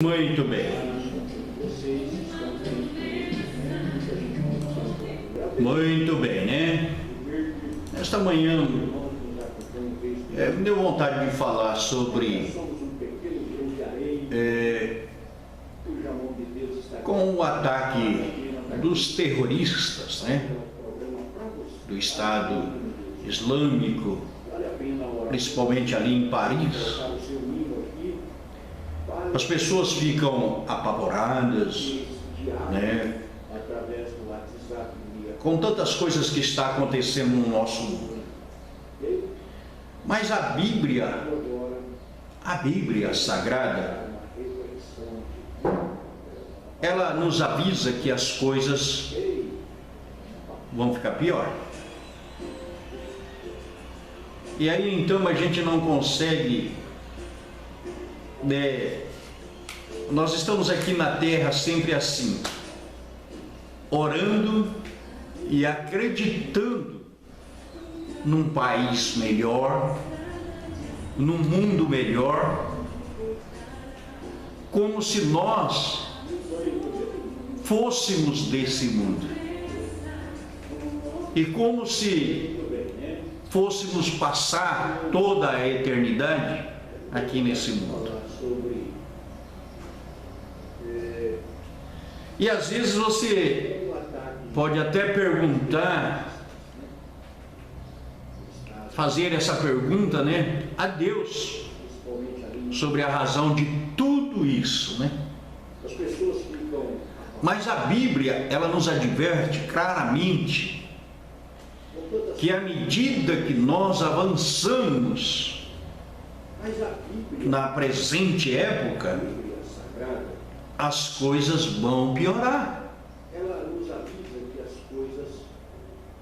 Muito bem. Muito bem, né? Esta manhã me deu vontade de falar sobre com o ataque dos terroristas, né? Do Estado Islâmico, principalmente ali em Paris. As pessoas ficam apavoradas, né, com tantas coisas que está acontecendo no nosso mundo. Mas a Bíblia Sagrada, ela nos avisa que as coisas vão ficar pior. E aí então a gente não consegue, nós estamos aqui na terra sempre assim, orando e acreditando num país melhor, num mundo melhor, como se nós fôssemos desse mundo e como se fôssemos passar toda a eternidade aqui nesse mundo. E às vezes você pode até fazer essa pergunta, né, a Deus sobre a razão de tudo isso, né? Mas a Bíblia, ela nos adverte claramente que à medida que nós avançamos na presente época, as coisas vão piorar.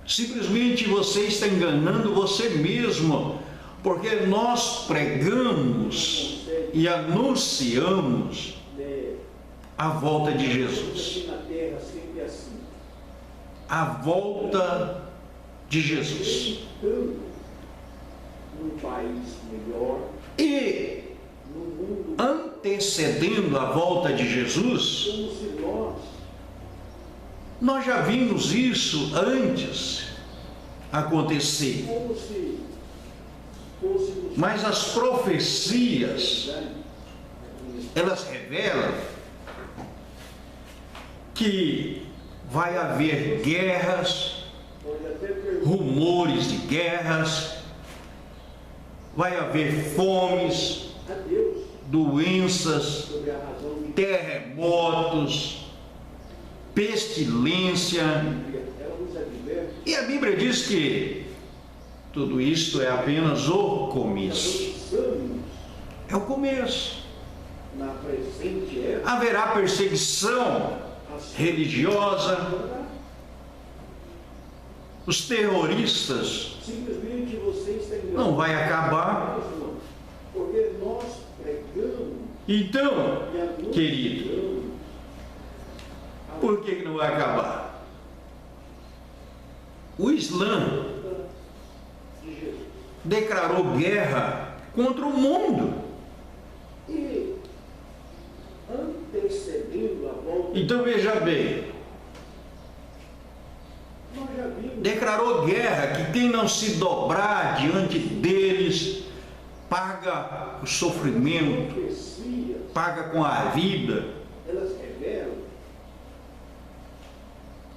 Simplesmente você está enganando você mesmo, porque nós pregamos e anunciamos a volta de Jesus. A volta de Jesus. E antecedendo a volta de Jesus, nós já vimos isso antes acontecer. Mas as profecias, elas revelam que vai haver guerras, rumores de guerras, vai haver fomes, doenças, terremotos, pestilência. E a Bíblia diz que tudo isto é apenas o começo. É o começo. Haverá perseguição religiosa. Os terroristas não vai acabar. Então, querido, por que não vai acabar? O Islã declarou guerra contra o mundo. Então veja bem, declarou guerra que quem não se dobrar diante deles paga o sofrimento, paga com a vida.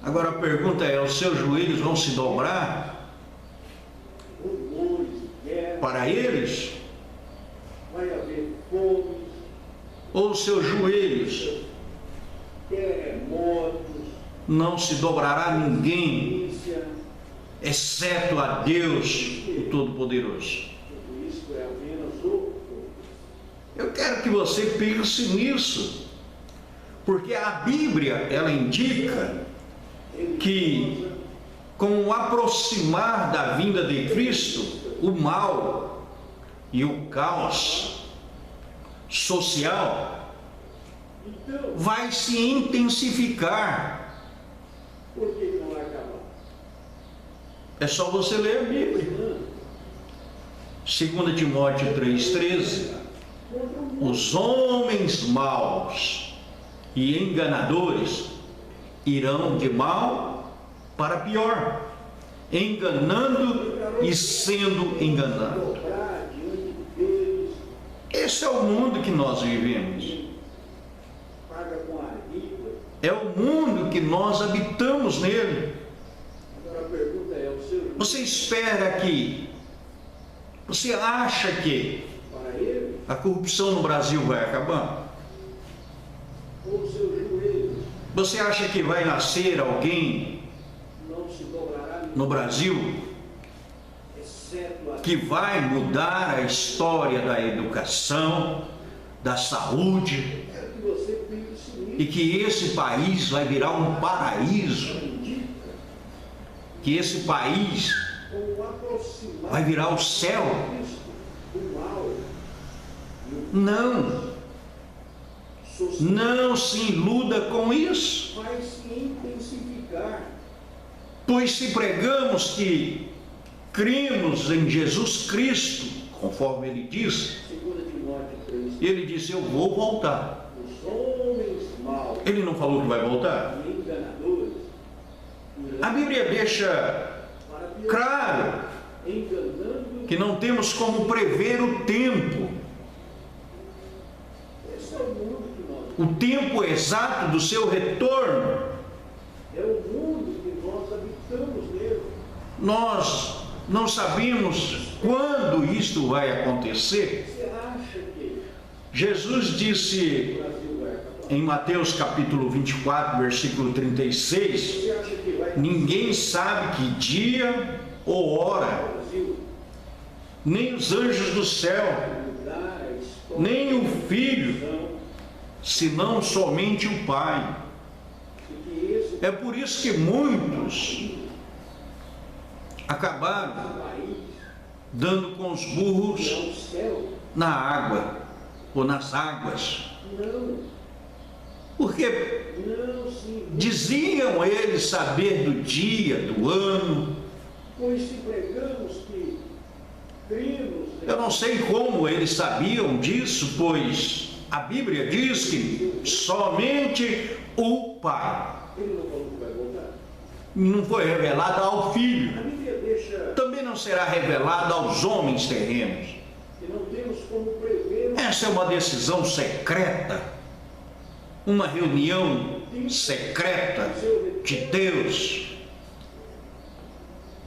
Agora a pergunta é: os seus joelhos vão se dobrar para eles? Ou os seus joelhos não se dobrará a ninguém, exceto a Deus, o Todo-Poderoso? Eu quero que você pense nisso, porque a Bíblia, ela indica que com o aproximar da vinda de Cristo, o mal e o caos social vai se intensificar. Por que não vai acabar? É só você ler a Bíblia. 2 Timóteo 3,13. os homens maus e enganadores irão de mal para pior, enganando e sendo enganados. Esse é o mundo que nós vivemos. É o mundo que nós habitamos nele. Você espera que, você acha que a corrupção no Brasil vai acabar? Você acha que vai nascer alguém no Brasil que vai mudar a história da educação, da saúde, e que esse país vai virar um paraíso, que esse país vai virar o céu? Não. Não se iluda com isso. Vai se intensificar. Pois se pregamos que cremos em Jesus Cristo, conforme ele disse, ele disse: eu vou voltar. Ele não falou que vai voltar? A Bíblia deixa claro que não temos como prever o tempo. O tempo exato do seu retorno. É o mundo que nós habitamos nele. Nós não sabemos quando isto vai acontecer. Você acha que Jesus disse em Mateus capítulo 24, versículo 36, você acha que vai ninguém sabe que dia ou hora, nem os anjos do céu, mudar a história nem o Filho, senão somente o Pai. que esse É por isso que muitos acabaram país dando com os burros é o céu? na água ou nas águas, Não, porque não se diziam eles saber do dia, do ano. pois se pregamos que cremos Eu não sei como eles sabiam disso, pois a Bíblia diz que somente o Pai. ele não falou que vai voltar. Não foi revelado ao Filho. A Bíblia deixa Também não será revelado aos homens terrenos. que não temos como prever Essa é uma decisão secreta, uma reunião secreta de Deus,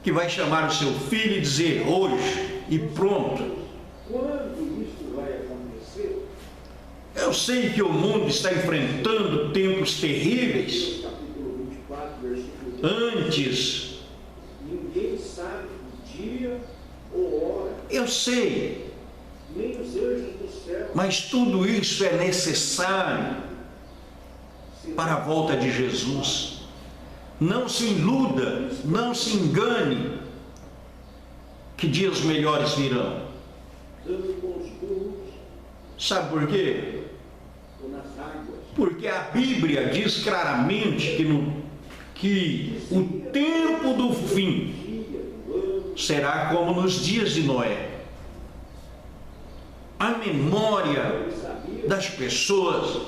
que vai chamar o seu filho e dizer hoje e pronto. quando isso vai acontecer. Eu sei que o mundo está enfrentando tempos terríveis. Capítulo 24, versículo 10. Antes, Ninguém sabe o dia ou hora, eu sei, nem os anjos do céu, mas tudo isso é necessário para a volta de Jesus. Não se iluda, não se engane, que dias melhores virão. dando com os burros Sabe por quê? ou nas águas. Porque a Bíblia diz claramente que o tempo do fim Dia do ano, será como nos dias de Noé. A memória ele sabia, das pessoas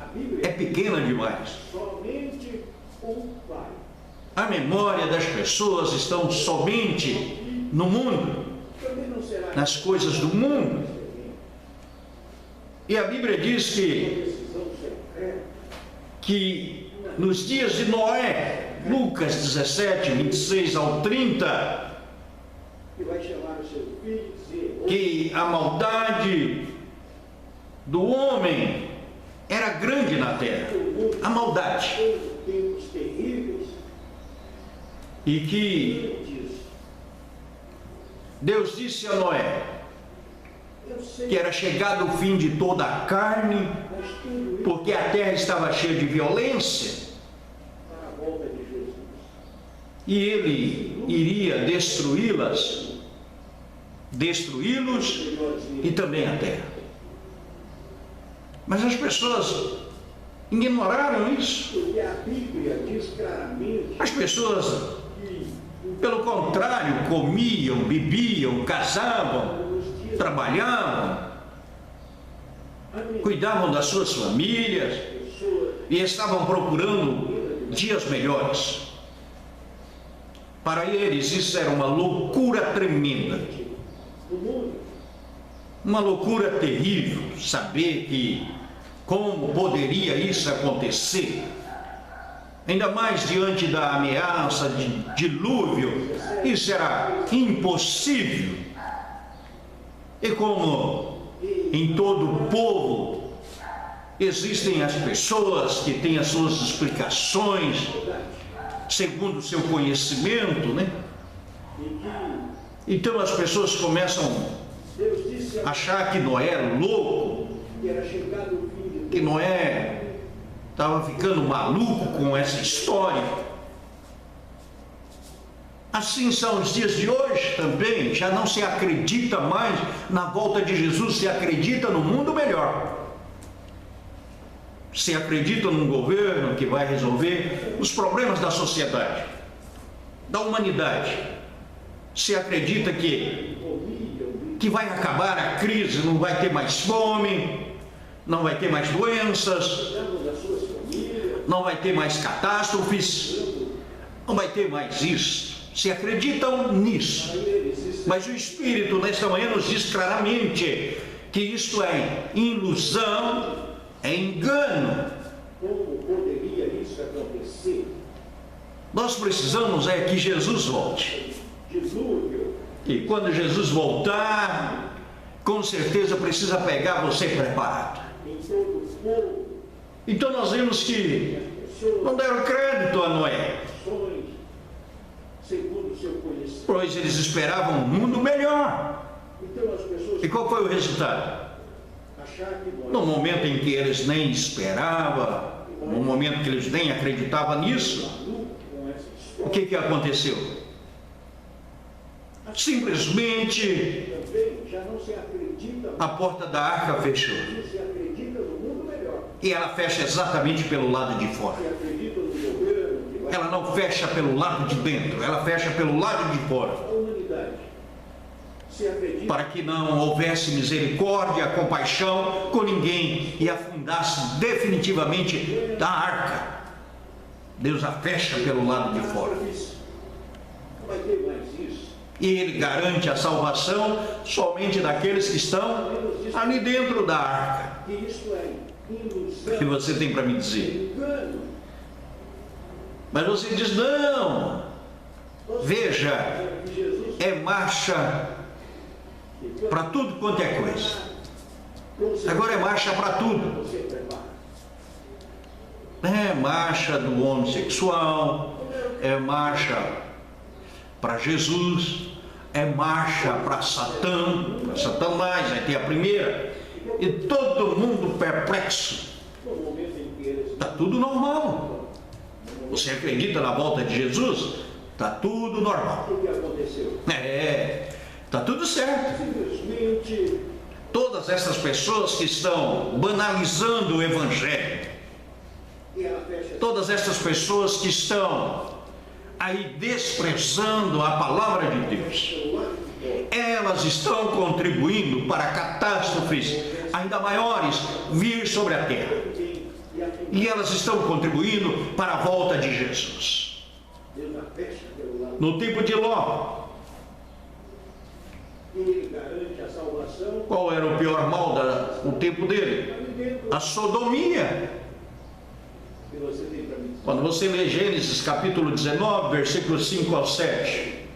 a Bíblia é pequena demais. somente o Pai. A memória das pessoas estão somente no mundo, Também não será nas coisas do mundo. E a Bíblia diz decisão secreta que nos dias de Noé, Lucas 17, 26 ao 30, que vai chamar o seu filho e dizer: que a maldade do homem era grande na terra, o mundo a maldade, tem tempos terríveis. e que Ele diz: Deus disse a Noé eu sei que era chegado o fim de toda a carne, mas tudo isso porque a terra estava cheia de violência, para a volta de Jesus. e ele iria destruí-los e também a terra. Mas as pessoas ignoraram isso. Porque a Bíblia diz claramente As pessoas, que pelo contrário, comiam, bebiam, casavam, nos dias trabalhavam, cuidavam das suas famílias e estavam procurando dias melhores. Para eles isso era uma loucura tremenda, uma loucura terrível, saber que como poderia isso acontecer, ainda mais diante da ameaça de dilúvio. Isso era impossível. E como em todo o povo existem as pessoas que têm as suas explicações segundo o seu conhecimento, né? Então as pessoas começam a achar que Noé era louco, que Noé estava ficando maluco com essa história. Assim são os dias de hoje também. Já não se acredita mais na volta de Jesus, se acredita no mundo melhor. Se acredita num governo que vai resolver os problemas da sociedade, da humanidade. Se acredita que vai acabar a crise, não vai ter mais fome, não vai ter mais doenças, não vai ter mais catástrofes, não vai ter mais isso. Se acreditam nisso. Mas o Espírito nesta manhã nos diz claramente que isto é ilusão, é engano. Como poderia isso acontecer? Nós precisamos é que Jesus volte. E quando Jesus voltar, com certeza precisa pegar você preparado. Então nós vimos que não deram crédito a Noé, pois eles esperavam um mundo melhor. E qual foi o resultado? No momento em que eles nem esperavam, no momento que eles nem acreditavam nisso, o que aconteceu? Simplesmente a porta da arca fechou. E ela fecha exatamente pelo lado de fora. Ela não fecha pelo lado de dentro, ela fecha pelo lado de fora. Para que não houvesse misericórdia, compaixão com ninguém e afundasse definitivamente da arca. Deus a fecha pelo lado de fora. E Ele garante a salvação somente daqueles que estão ali dentro da arca. O que você tem para me dizer? Mas você diz, não, veja, é marcha para tudo quanto é coisa. Agora é marcha para tudo. É marcha do homossexual, é marcha para Jesus, é marcha para Satã, para Satanás, vai ter a primeira. E todo mundo perplexo. Está tudo normal. Você acredita na volta de Jesus? Está tudo normal. Está tudo certo. Todas essas pessoas que estão banalizando o Evangelho, todas essas pessoas que estão aí desprezando a palavra de Deus, elas estão contribuindo para catástrofes ainda maiores vir sobre a terra. E elas estão contribuindo para a volta de Jesus. No tempo de Ló, qual era o pior mal no tempo dele? A sodomia. Quando você lê Gênesis capítulo 19, versículos 5 ao 7,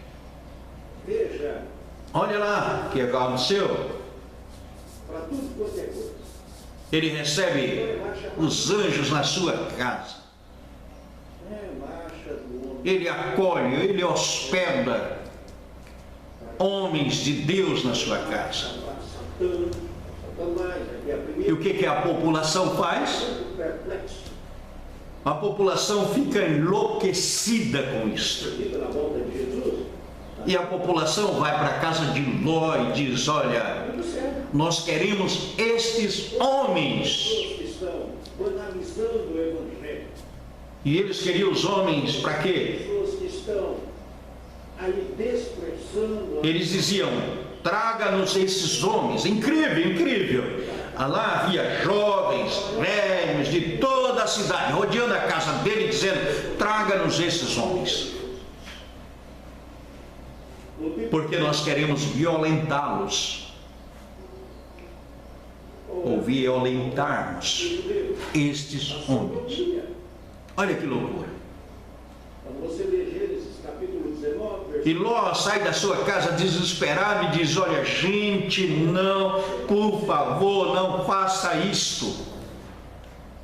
olha lá o que aconteceu. Ele recebe os anjos na sua casa. Ele acolhe, ele hospeda homens de Deus na sua casa. E o que a população faz? A população fica enlouquecida com isso. E a população vai para a casa de Ló e diz, olha, nós queremos estes homens. E eles queriam os homens para quê? Eles diziam, traga-nos esses homens. Incrível, incrível. Lá havia jovens, velhos de toda a cidade, rodeando a casa dele, dizendo: traga-nos esses homens, porque nós queremos violentá-los, ou violentarmos estes homens. Olha que loucura. Quando você lê Gênesis capítulo 19, E Ló sai da sua casa desesperado e diz: olha, gente, não, por favor, não faça isto.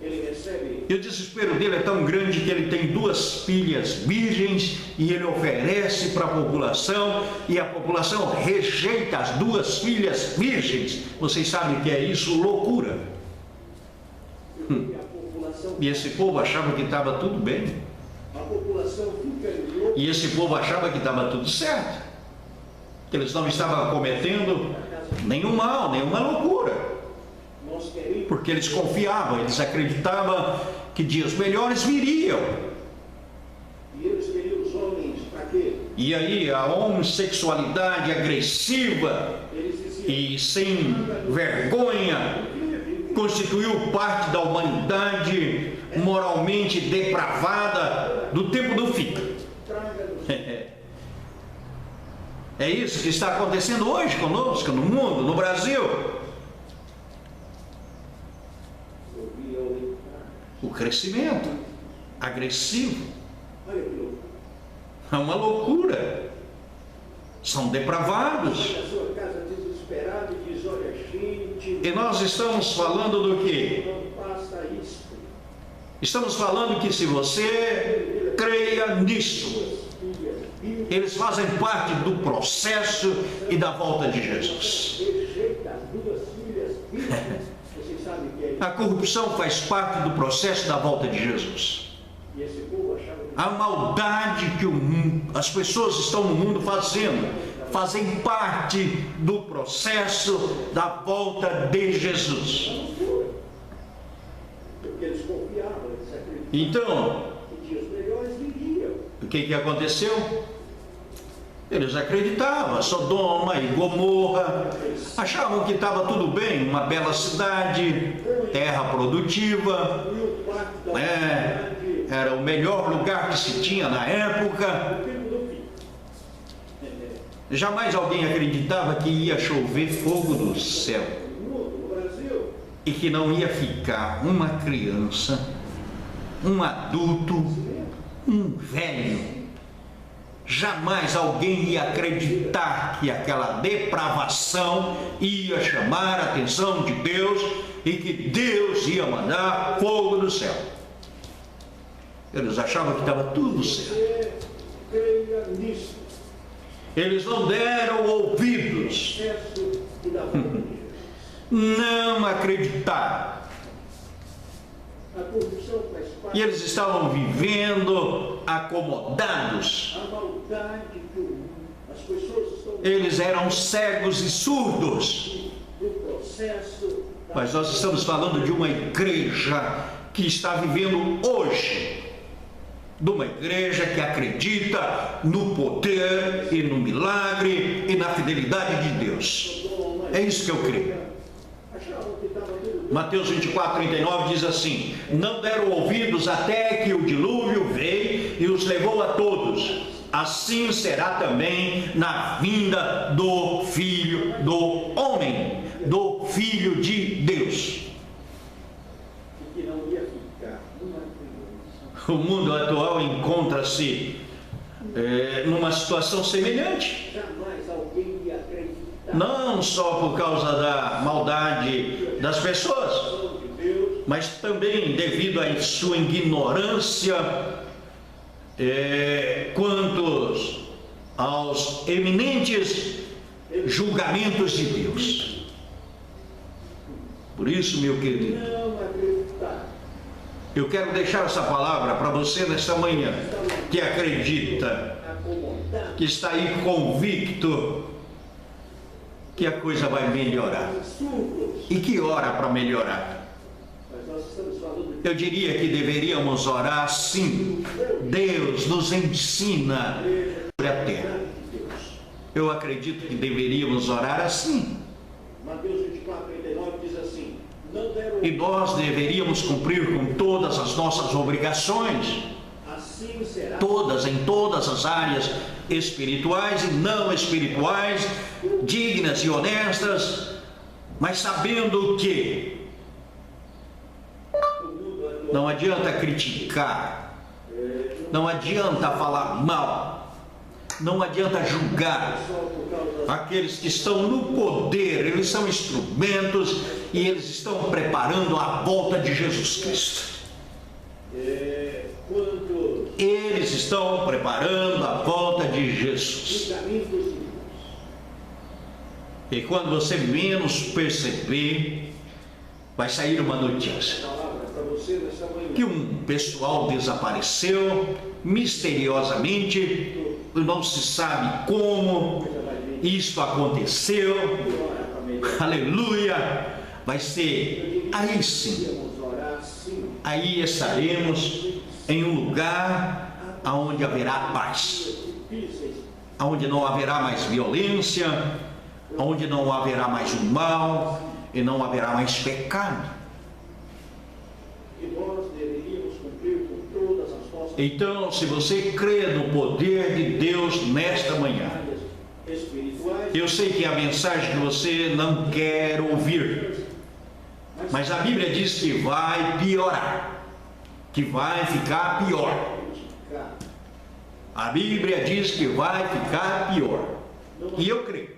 ele recebe E o desespero dele é tão grande que ele tem 2 filhas virgens e ele oferece para a população, e a população rejeita as 2 filhas virgens. Vocês sabem o que é isso? Loucura. a população, E esse povo achava que estava tudo bem. a população fica louca. E esse povo achava que estava tudo certo, que eles não estavam cometendo nenhum mal, nenhuma loucura. Nós queremos Porque eles confiavam, eles acreditavam que dias melhores viriam. e eles queriam os homens para quê? E aí a homossexualidade agressiva Eles diziam: e sem vergonha constituiu parte da humanidade moralmente depravada do tempo do fim. traga-nos. É isso que está acontecendo hoje conosco, no mundo, no Brasil. O crescimento agressivo Olha que louco. é uma loucura. São depravados. Sai da sua casa desesperado e diz: olha, gente, E nós estamos falando do quê? não passa isso. Estamos falando que se você creia nisso, Suas filhas vivem, eles fazem parte do processo e da volta de Jesus. rejeita as 2 filhas vivem. Vocês sabem o que é isso? A corrupção faz parte do processo da volta de Jesus. E esse povo achava que A maldade que as pessoas estão no mundo fazem parte do processo da volta de Jesus. porque eles confiavam, eles acreditavam Então, que dias melhores viriam. o que aconteceu? Eles acreditavam, Sodoma e Gomorra, achavam que estava tudo bem, uma bela cidade, terra produtiva, E o pacto da né? humanidade, Era o melhor lugar que se tinha na época. o tempo do fim. Jamais alguém acreditava que ia chover fogo do céu No mundo, no Brasil, e que não ia ficar uma criança, um adulto, um velho. Jamais alguém ia acreditar que aquela depravação ia chamar a atenção de Deus e que Deus ia mandar fogo do céu. Eles achavam que estava tudo certo. você creia nisso. Eles não deram ouvidos, Excesso e da volta de Jesus. não acreditaram. A corrupção faz parte E eles estavam vivendo acomodados. da maldade que as pessoas estão Eles eram cegos e surdos. no processo da Mas nós estamos falando de uma igreja que está vivendo hoje. De uma igreja que acredita no poder e no milagre e na fidelidade de Deus. Sodoma. É isso que eu creio. Achavam que estava tudo bem. Mateus 24:39 diz assim: não deram ouvidos até que o dilúvio veio e os levou a todos. Assim será também na vinda do Filho do Homem, do Filho de Deus. E que não ia ficar uma criança. O mundo atual encontra-se numa situação semelhante. Jamais alguém ia acreditar Não só por causa da maldade das pessoas, na de Deus. mas também devido à sua ignorância quanto aos eminentes julgamentos de Deus. Por isso, meu querido, Não acreditar. eu quero deixar essa palavra para você nesta manhã, que acredita, Acomodar. que está aí convicto que a coisa vai melhorar Surdos. e que ora para melhorar. Mas nós estamos falando de Eu diria que deveríamos orar assim: Deus nos ensina sobre a terra. de Deus. Eu acredito que deveríamos orar assim. Mateus 24:39 diz assim: e nós deveríamos cumprir com todas as nossas obrigações, assim será. todas, em todas as áreas espirituais e não espirituais, dignas e honestas, mas sabendo que não adianta criticar, não adianta falar mal, não adianta julgar. Aqueles que estão no poder, eles são instrumentos e eles estão preparando a volta de Jesus Cristo. Eles estão preparando a volta de Jesus. E quando você menos perceber, vai sair uma notícia que um pessoal desapareceu misteriosamente, não se sabe como isto aconteceu. Aleluia! Vai ser aí sim, aí estaremos em um lugar onde haverá paz, onde não haverá mais violência, onde não haverá mais o mal e não haverá mais pecado. Então, se você crê no poder de Deus nesta manhã, eu sei que a mensagem que você não quer ouvir, mas a Bíblia diz que vai piorar, que vai ficar pior. A Bíblia diz que vai ficar pior, e eu creio.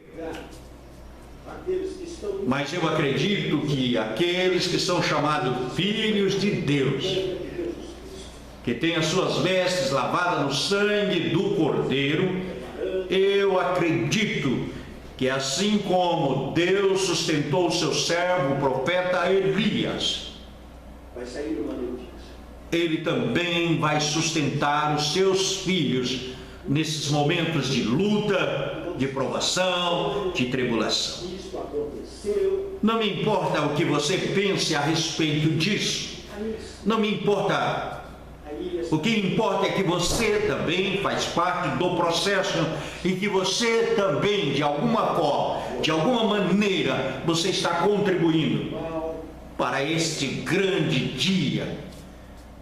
Mas eu acredito que aqueles que são chamados filhos de Deus, que têm as suas vestes lavadas no sangue do Cordeiro, eu acredito que assim como Deus sustentou o seu servo, o profeta Elias, Ele também vai sustentar os seus filhos nesses momentos de luta, de provação, de tribulação. Não me importa o que você pense a respeito disso. Não me importa. O que importa é que você também faz parte do processo e que você também, de alguma forma, de alguma maneira, você está contribuindo para este grande dia,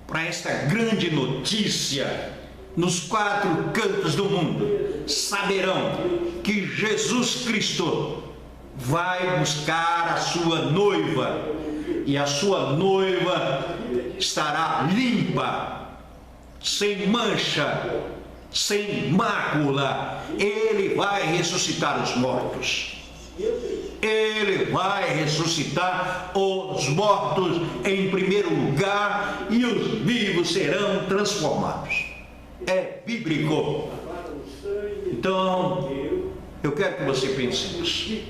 para esta grande notícia. Nos 4 cantos do mundo saberão que Jesus Cristo vai buscar a sua noiva, e a sua noiva estará limpa, sem mancha, sem mácula. Ele vai ressuscitar os mortos. Ele vai ressuscitar os mortos em primeiro lugar, e os vivos serão transformados. É bíblico. Então, eu quero que você pense nisso.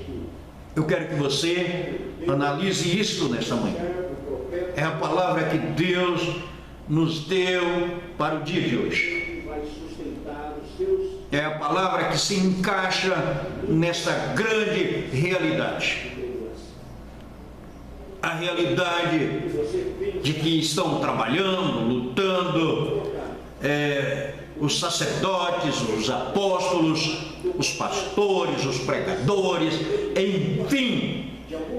Eu quero que você analise isso nesta manhã. É a palavra que Deus nos deu para o dia de hoje. É a palavra que se encaixa nessa grande realidade. A realidade de que estão trabalhando, lutando, os sacerdotes, os apóstolos, os pastores, os pregadores, enfim,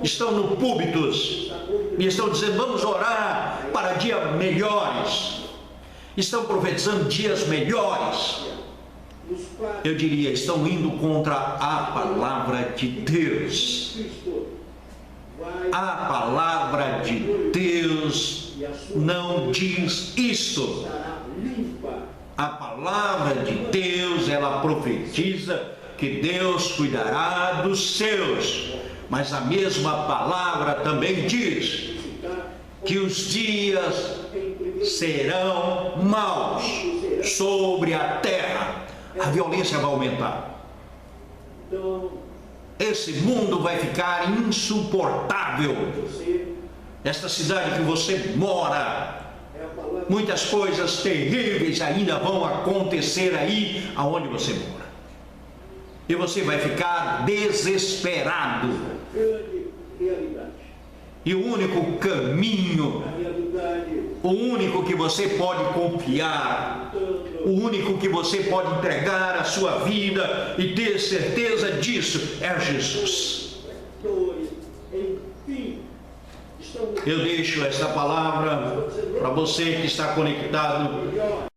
estão no púlpitos e estão dizendo: vamos orar para dias melhores. Estão profetizando dias melhores. Eu diria, estão indo contra a palavra de Deus. A palavra de Deus não diz isto. A palavra de Deus, ela profetiza que Deus cuidará dos seus. Mas a mesma palavra também diz que os dias serão maus sobre a terra. A violência vai aumentar. Esse mundo vai ficar insuportável. Esta cidade que você mora, muitas coisas terríveis ainda vão acontecer aí aonde você mora. E você vai ficar desesperado. E o único caminho, o único que você pode confiar, o único que você pode entregar a sua vida e ter certeza disso, é Jesus. eu deixo esta palavra para você que está conectado